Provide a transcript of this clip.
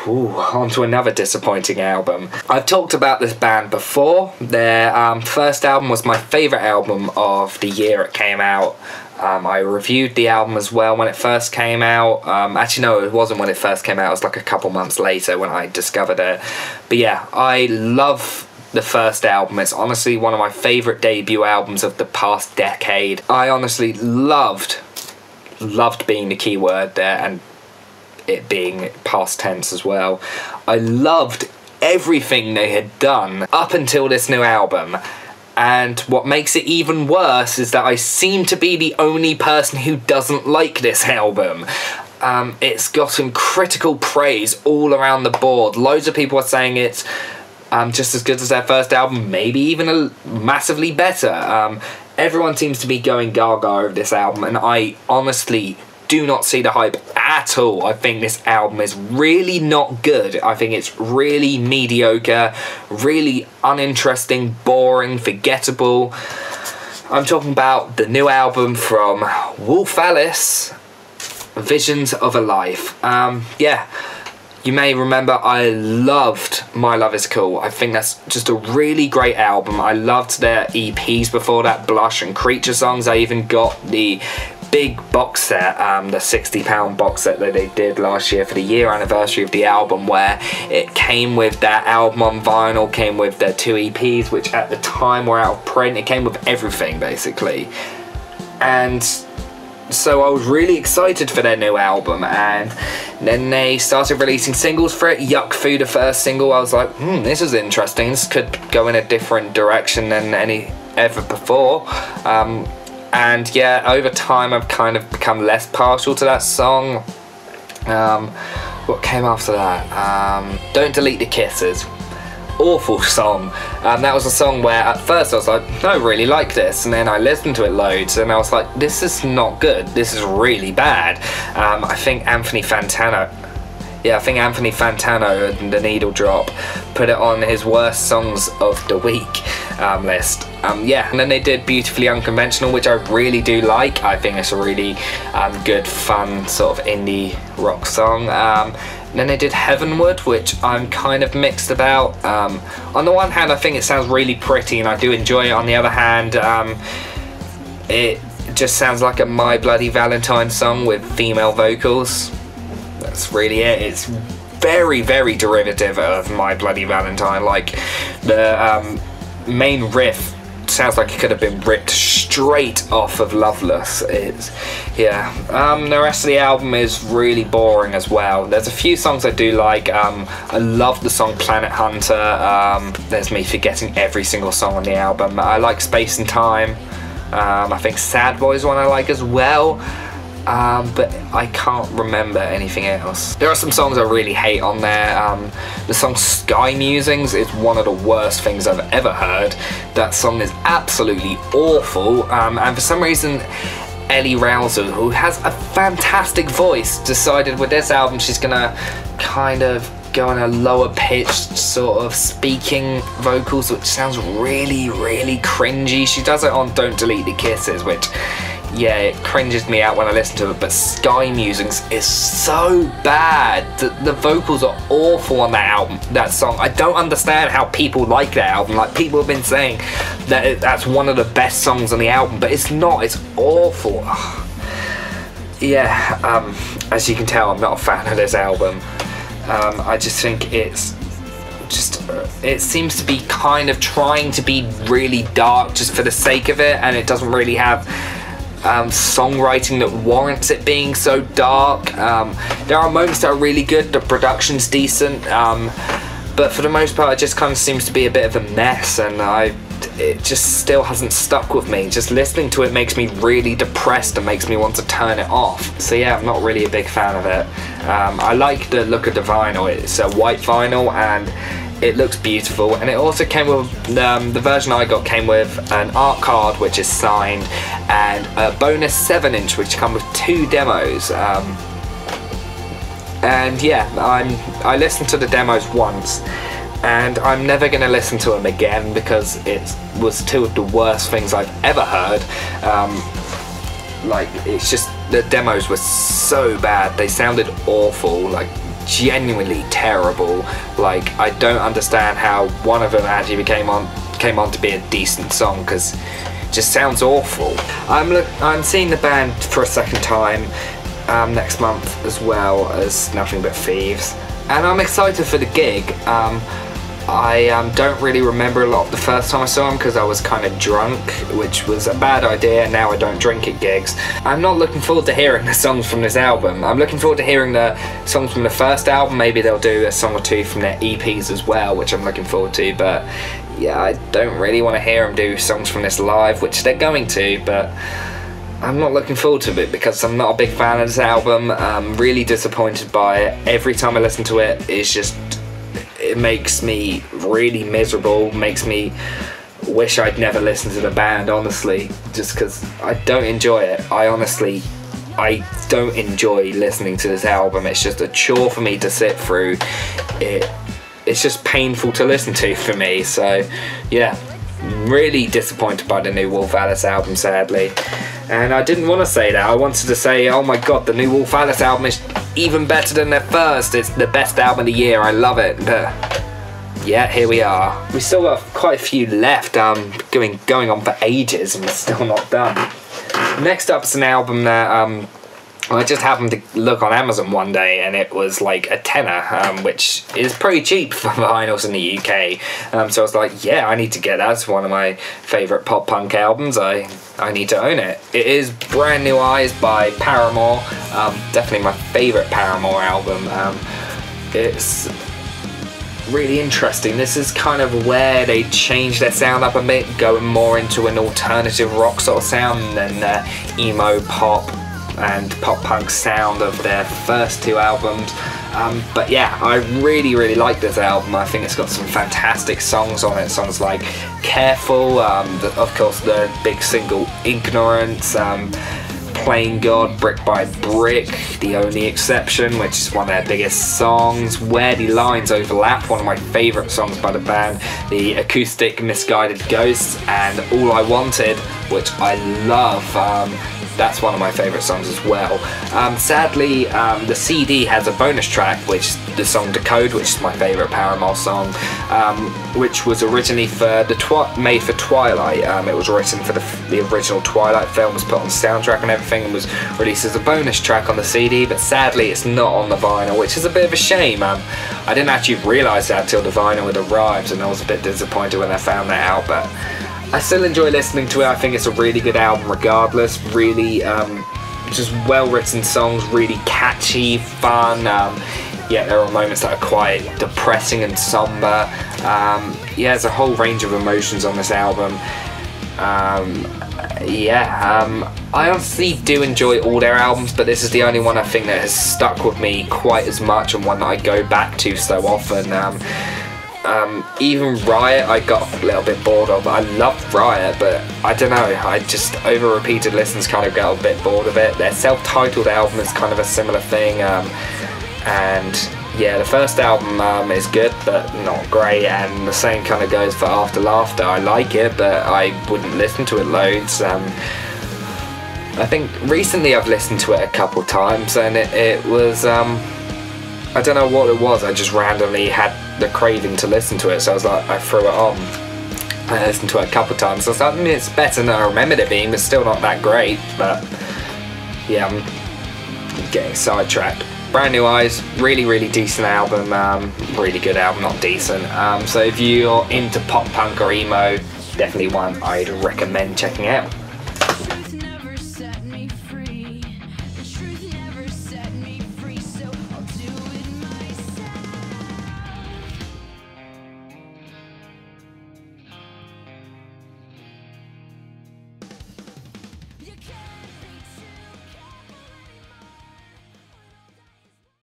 on to another disappointing album. I've talked about this band before. Their first album was my favourite album of the year it came out. I reviewed the album as well when it first came out. Actually, no, it wasn't when it first came out. It was like a couple months later when I discovered it. But yeah, I love the first album. It's honestly one of my favourite debut albums of the past decade. I honestly loved being the key word there, and it being past tense as well. I loved everything they had done up until this new album. And what makes it even worse is that I seem to be the only person who doesn't like this album. It's gotten critical praise all around the board. Loads of people are saying it's just as good as their first album, maybe even massively better. Everyone seems to be going gaga over this album, and I honestly do not see the hype at all. I think this album is really not good. I think it's really mediocre, really uninteresting, boring, forgettable. I'm talking about the new album from Wolf Alice, Visions of a Life. Yeah, you may remember I loved My Love Is Cool. I think that's just a really great album. I loved their EPs before that, Blush and Creature Songs. I even got the big box set, the £60 box set that they did last year for the year anniversary of the album, where it came with that album on vinyl, came with their 2 EPs, which at the time were out of print. It came with everything, basically. And so I was really excited for their new album, and then they started releasing singles for it. Yuck Fu, the first single, I was like, this is interesting. This could go in a different direction than any ever before. And yeah, over time I've kind of become less partial to that song. What came after that? Don't Delete the Kisses. Awful song. That was a song where at first I was like, I really like this, and then I listened to it loads and I was like, this is not good, this is really bad. I think Anthony Fantano, and The Needle Drop, put it on his worst songs of the week list. Yeah, and then they did Beautifully Unconventional, which I really do like. I think it's a really good, fun sort of indie rock song. Then they did Heavenward, which I'm kind of mixed about. On the one hand, I think it sounds really pretty and I do enjoy it. On the other hand, it just sounds like a My Bloody Valentine song with female vocals. That's really it. It's very, very derivative of My Bloody Valentine. Like, the main riff sounds like it could have been ripped straight off of Loveless. Yeah. The rest of the album is really boring as well. There's a few songs I do like. I love the song Planet Hunter. There's me forgetting every single song on the album. I like Space and Time. I think Sad Boy is one I like as well. But I can't remember anything else. There are some songs I really hate on there. The song Sky Musings is one of the worst things I've ever heard. That song is absolutely awful, and for some reason Ellie Rouser, who has a fantastic voice, decided with this album she's gonna kind of go on a lower pitched sort of speaking vocals, which sounds really, really cringy. She does it on Don't Delete the Kisses, which, yeah, it cringes me out when I listen to it, but Sky Musings is so bad. The vocals are awful on that album, that song. I don't understand how people like that album. Like, people have been saying that that's one of the best songs on the album, but it's not. It's awful. Yeah, as you can tell, I'm not a fan of this album. I just think it seems to be kind of trying to be really dark just for the sake of it, and it doesn't really have songwriting that warrants it being so dark. There are moments that are really good, the production's decent, but for the most part it just kind of seems to be a bit of a mess, and it just still hasn't stuck with me. Just listening to it makes me really depressed and makes me want to turn it off. So yeah, I'm not really a big fan of it. I like the look of the vinyl. It's a white vinyl and it looks beautiful, and it also came with the version I got came with an art card which is signed and a bonus 7-inch which come with 2 demos. And yeah, I listened to the demos once and I'm never going to listen to them again because it was 2 of the worst things I've ever heard. Like, it's just, the demos were so bad, they sounded awful. Like, genuinely terrible. Like, I don't understand how one of them actually came on to be a decent song, because it just sounds awful. I'm seeing the band for a second time next month, as well as Nothing But Thieves, and I'm excited for the gig. I don't really remember a lot the first time I saw him because I was kind of drunk, which was a bad idea. Now I don't drink at gigs. I'm not looking forward to hearing the songs from this album. I'm looking forward to hearing the songs from the first album. Maybe they'll do a song or two from their EPs as well, which I'm looking forward to, but yeah, I don't really want to hear them do songs from this live, which they're going to, but I'm not looking forward to it because I'm not a big fan of this album. I'm really disappointed by it. Every time I listen to it, it makes me really miserable, makes me wish I'd never listened to the band, honestly, just because I don't enjoy it. I don't enjoy listening to this album. It's just a chore for me to sit through. It's just painful to listen to for me, so yeah, really disappointed by the new Wolf Alice album, sadly. And I didn't want to say that. I wanted to say, oh my god, the new Wolf Alice album is even better than their first. It's the best album of the year. I love it. But yeah, here we are. We still got quite a few left. Going on for ages, and we're still not done. Next up is an album that I just happened to look on Amazon one day, and it was like a tenner, which is pretty cheap for vinyls in the UK. So I was like, yeah, I need to get that. It's one of my favourite pop punk albums. I need to own it. It is Brand New Eyes by Paramore. Definitely my favourite Paramore album. It's really interesting. This is kind of where they changed their sound up a bit, going more into an alternative rock sort of sound than the emo pop and pop punk sound of their first two albums. But yeah, I really like this album. I think it's got some fantastic songs on it. Songs like Careful, of course the big single Ignorance, Plain God, Brick by Brick, The Only Exception, which is one of their biggest songs, Where the Lines Overlap, one of my favourite songs by the band, the acoustic Misguided Ghosts, and All I Wanted, which I love. That's one of my favourite songs as well. Sadly, the CD has a bonus track, which the song Decode, which is my favourite Paramore song, which was originally made for Twilight. It was written for the original Twilight film, was put on soundtrack and everything, and was released as a bonus track on the CD, but sadly it's not on the vinyl, which is a bit of a shame. I didn't actually realise that till the vinyl had arrived, and I was a bit disappointed when I found that out, but I still enjoy listening to it. I think it's a really good album regardless. Really just well written songs, really catchy, fun. Yeah, there are moments that are quite depressing and somber. Yeah, there's a whole range of emotions on this album. I honestly do enjoy all their albums, but this is the only one I think that has stuck with me quite as much, and one that I go back to so often. Even Riot I got a little bit bored of. I loved Riot, but I don't know, I just over repeated listens kind of got a bit bored of it. Their self-titled album is kind of a similar thing, and yeah, the first album is good but not great, and the same kind of goes for After Laughter. I like it, but I wouldn't listen to it loads. I think recently I've listened to it a couple times, and it was I don't know what it was, I just randomly had the craving to listen to it, so I was like, I threw it on. I listened to it a couple times, so I was like, it's better than I remembered it being, but still not that great. But yeah, I'm getting sidetracked. Brand New Eyes, really decent album, really good album, not decent. So if you're into pop punk or emo, definitely one I'd recommend checking out.